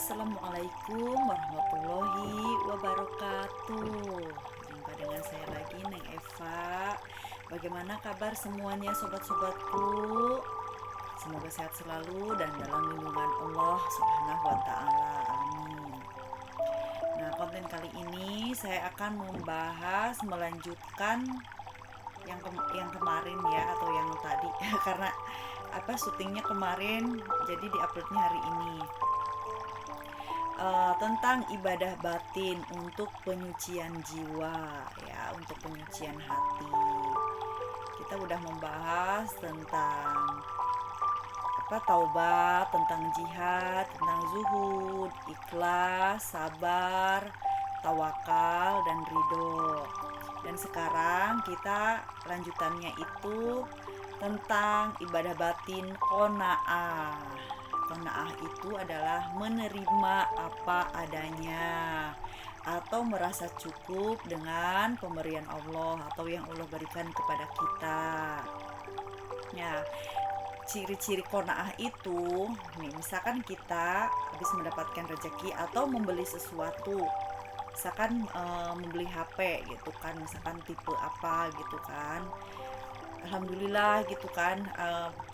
Assalamualaikum warahmatullahi wabarakatuh. Jumpa dengan saya lagi, Neng Eva. Bagaimana kabar semuanya sobat-sobatku? Semoga sehat selalu dan dalam lindungan Allah Subhanahu wa taala. Amin. Nah, konten kali ini saya akan melanjutkan yang kemarin ya, atau yang tadi karena syutingnya kemarin jadi diuploadnya hari ini. Tentang ibadah batin untuk penyucian jiwa ya, untuk penyucian hati. Kita udah membahas tentang taubat, tentang jihad, tentang zuhud, ikhlas, sabar, tawakal, dan ridho. Dan sekarang kita lanjutannya itu tentang ibadah batin qanaah. Qanaah itu adalah menerima apa adanya atau merasa cukup dengan pemberian Allah atau yang Allah berikan kepada kita. Ya, ciri-ciri qanaah itu, nih misalkan kita habis mendapatkan rezeki atau membeli sesuatu, misalkan membeli HP gitu kan, misalkan tipe apa gitu kan, alhamdulillah gitu kan,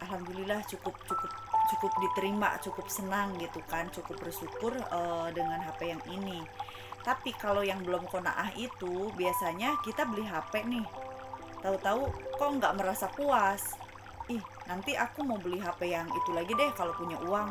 alhamdulillah cukup diterima, cukup senang gitu kan, cukup bersyukur dengan HP yang ini. Tapi kalau yang belum qanaah itu biasanya kita beli HP nih, tahu-tahu kok nggak merasa puas. Nanti aku mau beli HP yang itu lagi deh kalau punya uang.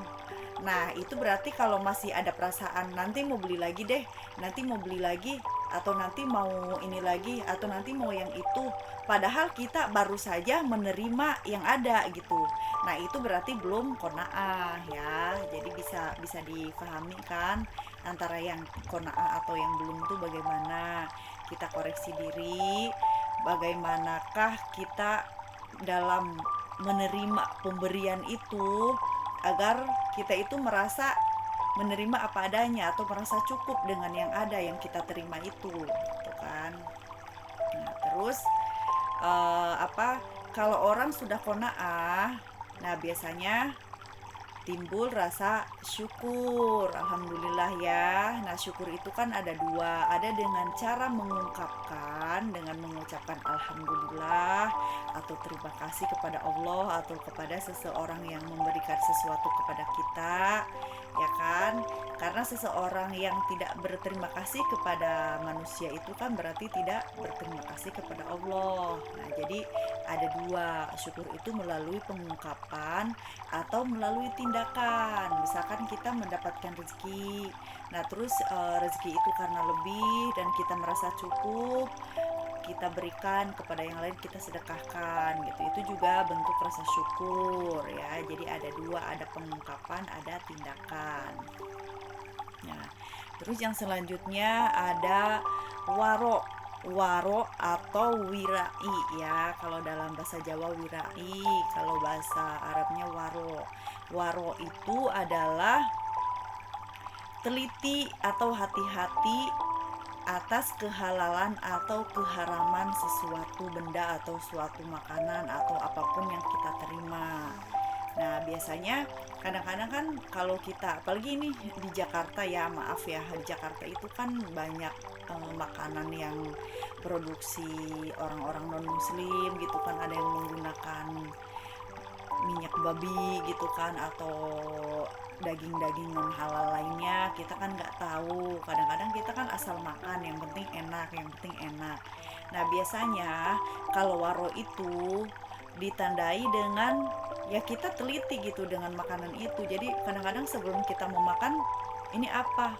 Nah, itu berarti kalau masih ada perasaan nanti mau beli lagi deh, nanti mau beli lagi, atau nanti mau ini lagi, atau nanti mau yang itu. Padahal kita baru saja menerima yang ada gitu. Nah, itu berarti belum qanaah ya. Jadi bisa difahami kan antara yang qanaah atau yang belum tuh bagaimana. Kita koreksi diri, bagaimanakah kita dalam menerima pemberian itu agar kita itu merasa menerima apa adanya atau merasa cukup dengan yang ada yang kita terima itu, gitu kan. Nah, terus kalau orang sudah qanaah, nah biasanya timbul rasa syukur, alhamdulillah ya. Nah, syukur itu kan ada dua, ada dengan cara mengungkapkan dengan mengucapkan alhamdulillah atau terima kasih kepada Allah atau kepada seseorang yang memberikan sesuatu kepada kita, ya kan? Karena seseorang yang tidak berterima kasih kepada manusia itu kan berarti tidak berterima kasih kepada Allah. Nah, jadi ada dua, syukur itu melalui pengungkapan atau melalui tindakan. Misalkan kita mendapatkan rezeki, nah terus rezeki itu karena lebih dan kita merasa cukup, kita berikan kepada yang lain, kita sedekahkan gitu. Itu juga bentuk rasa syukur ya. Jadi ada dua, ada pengungkapan, ada tindakan. Nah, terus yang selanjutnya ada waro. Waro atau wirai ya, kalau dalam bahasa Jawa wirai, kalau bahasa Arabnya waro. Waro itu adalah teliti atau hati-hati atas kehalalan atau keharaman sesuatu benda atau suatu makanan atau apapun yang kita terima. Nah, biasanya kadang-kadang kan kalau kita, apalagi ini di Jakarta ya, maaf ya, di Jakarta itu kan banyak makanan yang produksi orang-orang non muslim gitu kan, ada yang menggunakan minyak babi gitu kan, atau daging-daging non halal lainnya. Kita kan nggak tahu, kadang-kadang kita kan asal makan, yang penting enak. Nah, biasanya kalau waro itu ditandai dengan ya kita teliti gitu dengan makanan itu. Jadi kadang-kadang sebelum kita mau makan, ini apa,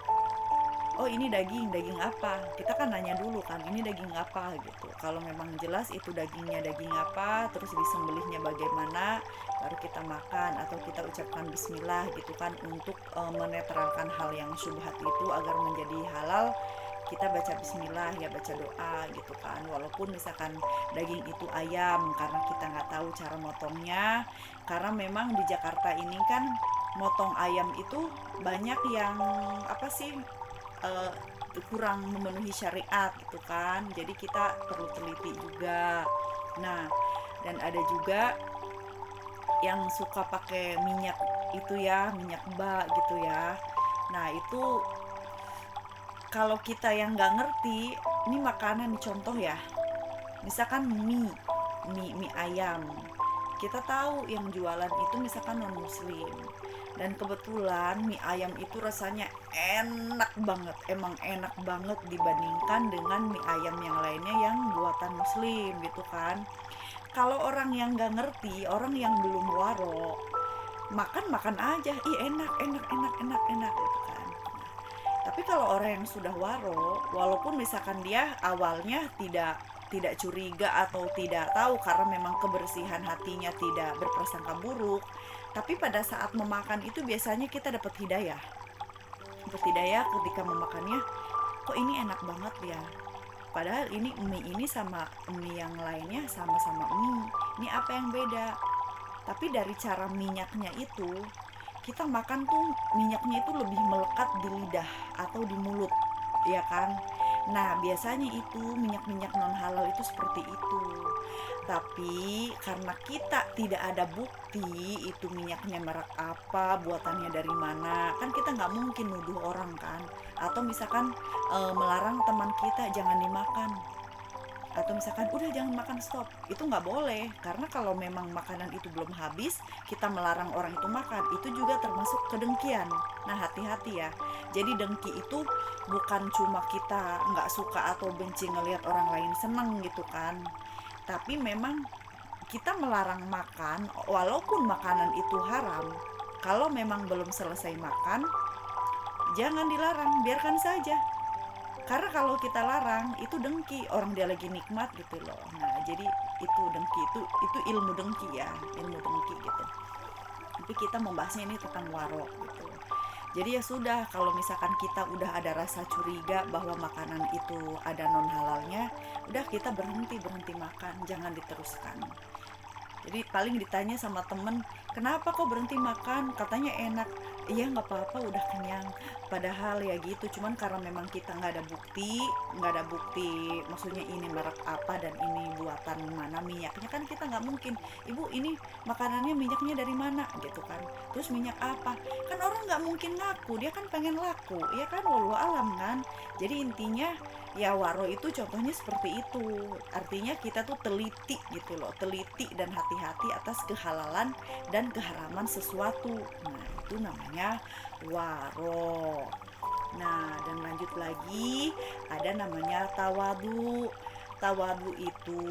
oh ini daging apa, kita kan nanya dulu kan, ini daging apa gitu. Kalau memang jelas itu dagingnya daging apa, terus disembelihnya bagaimana, baru kita makan atau kita ucapkan bismillah gitu kan, untuk menetralkan hal yang syubhat itu agar menjadi halal. Kita baca bismillah ya, baca doa gitu kan. Walaupun misalkan daging itu ayam, karena kita nggak tahu cara motongnya, karena memang di Jakarta ini kan motong ayam itu banyak yang uh, kurang memenuhi syariat gitu kan. Jadi kita perlu teliti juga. Nah, dan ada juga yang suka pakai minyak itu ya, minyak bak gitu ya. Nah itu kalau kita yang nggak ngerti, ini makanan contoh ya, misalkan mie ayam, kita tahu yang jualan itu misalkan non muslim, dan kebetulan mie ayam itu rasanya enak banget, emang enak banget dibandingkan dengan mie ayam yang lainnya yang buatan muslim gitu kan. Kalau orang yang nggak ngerti, orang yang belum waro, makan makan aja, ih enak enak enak enak enak gitu kan. Tapi kalau orang yang sudah waro, walaupun misalkan dia awalnya tidak curiga atau tidak tahu karena memang kebersihan hatinya tidak berprasangka buruk, tapi pada saat memakan itu biasanya kita dapat hidayah. Dapat hidayah ketika memakannya, kok ini enak banget ya. Padahal ini mie ini sama mie yang lainnya sama-sama mie. Ini apa yang beda? Tapi dari cara minyaknya itu, kita makan tuh minyaknya itu lebih melekat di lidah atau di mulut, ya kan. Nah biasanya itu minyak-minyak non halal itu seperti itu. Tapi karena kita tidak ada bukti itu minyaknya merek apa, buatannya dari mana, kan kita nggak mungkin nuduh orang kan. Atau misalkan melarang teman kita jangan dimakan, atau misalkan udah jangan makan, stop, itu nggak boleh. Karena kalau memang makanan itu belum habis, kita melarang orang itu makan, itu juga termasuk kedengkian. Nah hati-hati ya. Jadi dengki itu bukan cuma kita nggak suka atau benci ngelihat orang lain seneng gitu kan, tapi memang kita melarang makan walaupun makanan itu haram. Kalau memang belum selesai makan, jangan dilarang, biarkan saja. Karena kalau kita larang itu dengki, orang dia lagi nikmat gitu loh. Nah jadi itu dengki, itu ilmu dengki ya, ilmu dengki gitu. Tapi kita membahasnya ini tentang waro gitu. Jadi ya sudah, kalau misalkan kita udah ada rasa curiga bahwa makanan itu ada non halalnya, udah kita berhenti makan, jangan diteruskan. Jadi paling ditanya sama temen, kenapa kok berhenti makan, katanya enak. Iya nggak apa-apa, udah kenyang. Padahal ya gitu, cuman karena memang kita nggak ada bukti maksudnya ini merek apa dan ini buatan mana minyaknya, kan kita nggak mungkin, ibu ini makanannya minyaknya dari mana gitu kan, terus minyak apa, kan orang nggak mungkin ngaku, dia kan pengen laku ya kan, walau alam kan. Jadi intinya ya waro itu contohnya seperti itu, artinya kita tuh teliti gitu loh, teliti dan hati-hati atas kehalalan dan keharaman sesuatu. Nah itu namanya waro. Nah dan lanjut lagi, ada namanya tawadu. Tawadu itu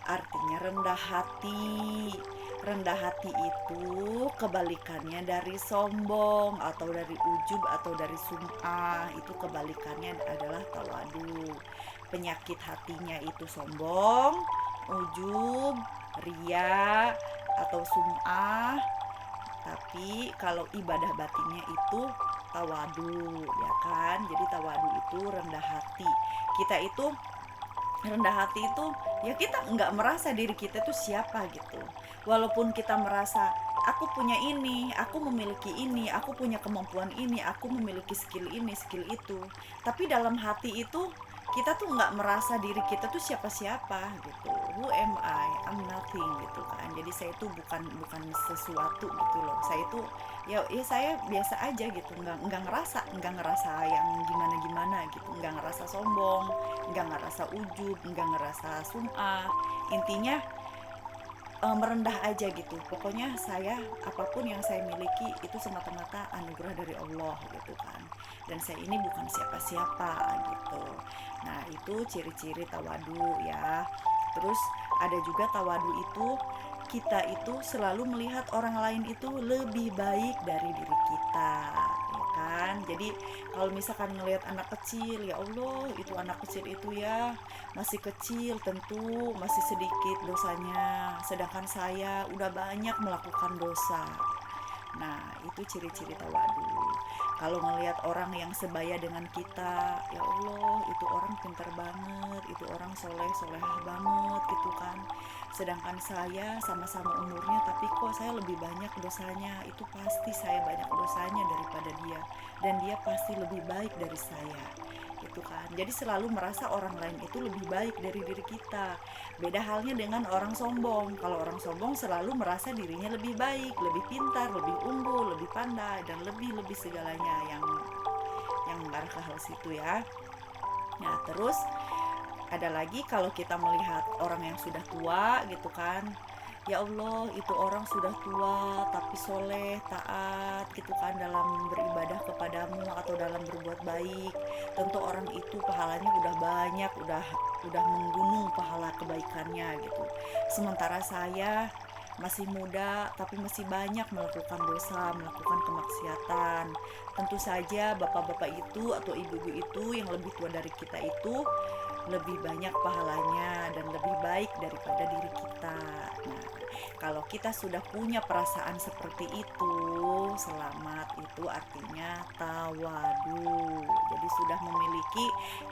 artinya rendah hati. Rendah hati itu kebalikannya dari sombong atau dari ujub atau dari sum'ah, itu kebalikannya adalah tawadu. Penyakit hatinya itu sombong, ujub, ria atau sum'ah. Tapi kalau ibadah batinnya itu tawadu, ya kan. Jadi tawadu itu rendah hati. Kita itu rendah hati itu ya kita nggak merasa diri kita itu siapa gitu. Walaupun kita merasa aku punya ini, aku memiliki ini, aku punya kemampuan ini, aku memiliki skill ini, skill itu, tapi dalam hati itu kita tuh nggak merasa diri kita tuh siapa-siapa gitu. Who am I? I'm nothing gitu kan. Jadi saya itu bukan sesuatu gitu loh. Saya itu ya saya biasa aja gitu, nggak ngerasa yang gimana gitu, nggak ngerasa sombong, nggak ngerasa ujub, nggak ngerasa sum'ah. Intinya merendah aja gitu. Pokoknya saya apapun yang saya miliki itu semata-mata anugerah dari Allah gitu kan. Dan saya ini bukan siapa-siapa gitu. Nah, itu ciri-ciri tawadu ya. Terus ada juga tawadu itu kita itu selalu melihat orang lain itu lebih baik dari diri kita, ya kan? Jadi kalau misalkan ngelihat anak kecil, ya Allah, itu anak kecil itu ya masih kecil, tentu masih sedikit dosanya, sedangkan saya udah banyak melakukan dosa. Nah, itu ciri-ciri tawadu. Kalau ngelihat orang yang sebaya dengan kita, ya Allah, itu orang pintar banget, itu orang solehah banget gitu kan. Sedangkan saya sama-sama umurnya, tapi kok saya lebih banyak dosanya. Itu pasti saya banyak dosanya daripada dia, dan dia pasti lebih baik dari saya. gitu kan. Jadi selalu merasa orang lain itu lebih baik dari diri kita. Beda halnya dengan orang sombong. Kalau orang sombong selalu merasa dirinya lebih baik, lebih pintar, lebih unggul, lebih pandai, dan lebih segalanya yang mengarah ke hal situ ya. Nah, terus ada lagi kalau kita melihat orang yang sudah tua gitu kan, ya Allah itu orang sudah tua tapi soleh, taat gitu kan dalam beribadah kepadamu atau dalam berbuat baik. Tentu orang itu pahalanya udah banyak, udah menggunung pahala kebaikannya gitu. Sementara saya masih muda tapi masih banyak melakukan dosa, melakukan kemaksiatan. Tentu saja bapak-bapak itu atau ibu-ibu itu yang lebih tua dari kita itu lebih banyak pahalanya dan lebih baik daripada diri kita. Nah, kalau kita sudah punya perasaan seperti itu, selamat itu artinya tawadu. Jadi sudah memiliki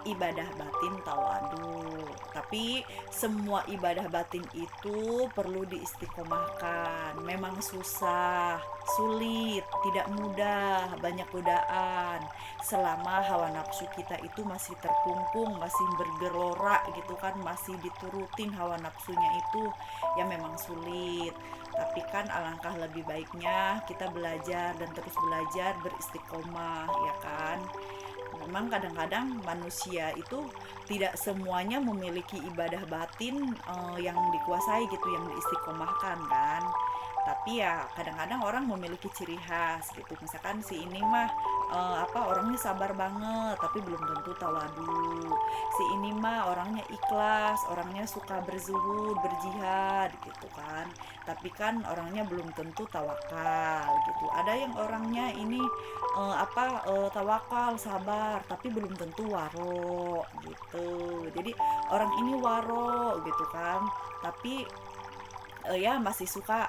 ibadah batin tawadu. Tapi semua ibadah batin itu perlu diistiqomahkan. Memang susah, sulit, tidak mudah, banyak godaan. Selama hawa nafsu kita itu masih terkungkung, masih bergelora gitu kan, masih diturutin hawa nafsunya itu, ya memang sulit. Tapi kan alangkah lebih baiknya kita belajar dan terus belajar beristiqomah ya kan. Memang kadang-kadang manusia itu tidak semuanya memiliki ibadah batin yang dikuasai gitu, yang diistiqomahkan kan. Tapi ya kadang-kadang orang memiliki ciri khas gitu. Misalkan si ini mah orangnya sabar banget tapi belum tentu tawadu. Si ini mah orangnya ikhlas, orangnya suka berzuhud, berjihad gitu kan. Tapi kan orangnya belum tentu tawakal gitu. Ada yang orangnya ini tawakal, sabar, tapi belum tentu waro gitu. Jadi orang ini waro gitu kan, tapi ya masih suka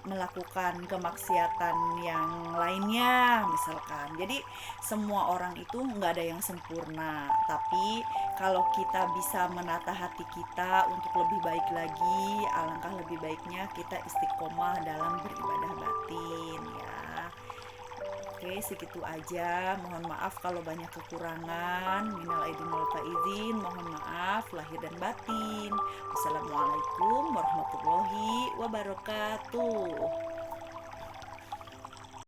melakukan kemaksiatan yang lainnya misalkan. Jadi semua orang itu nggak ada yang sempurna, tapi kalau kita bisa menata hati kita untuk lebih baik lagi, alangkah lebih baiknya kita istiqomah dalam beribadah batin ya. Oke, segitu aja. Mohon maaf kalau banyak kekurangan. Minal aidin wal faizin. Mohon maaf lahir dan batin. Wassalamualaikum warahmatullahi wabarakatuh.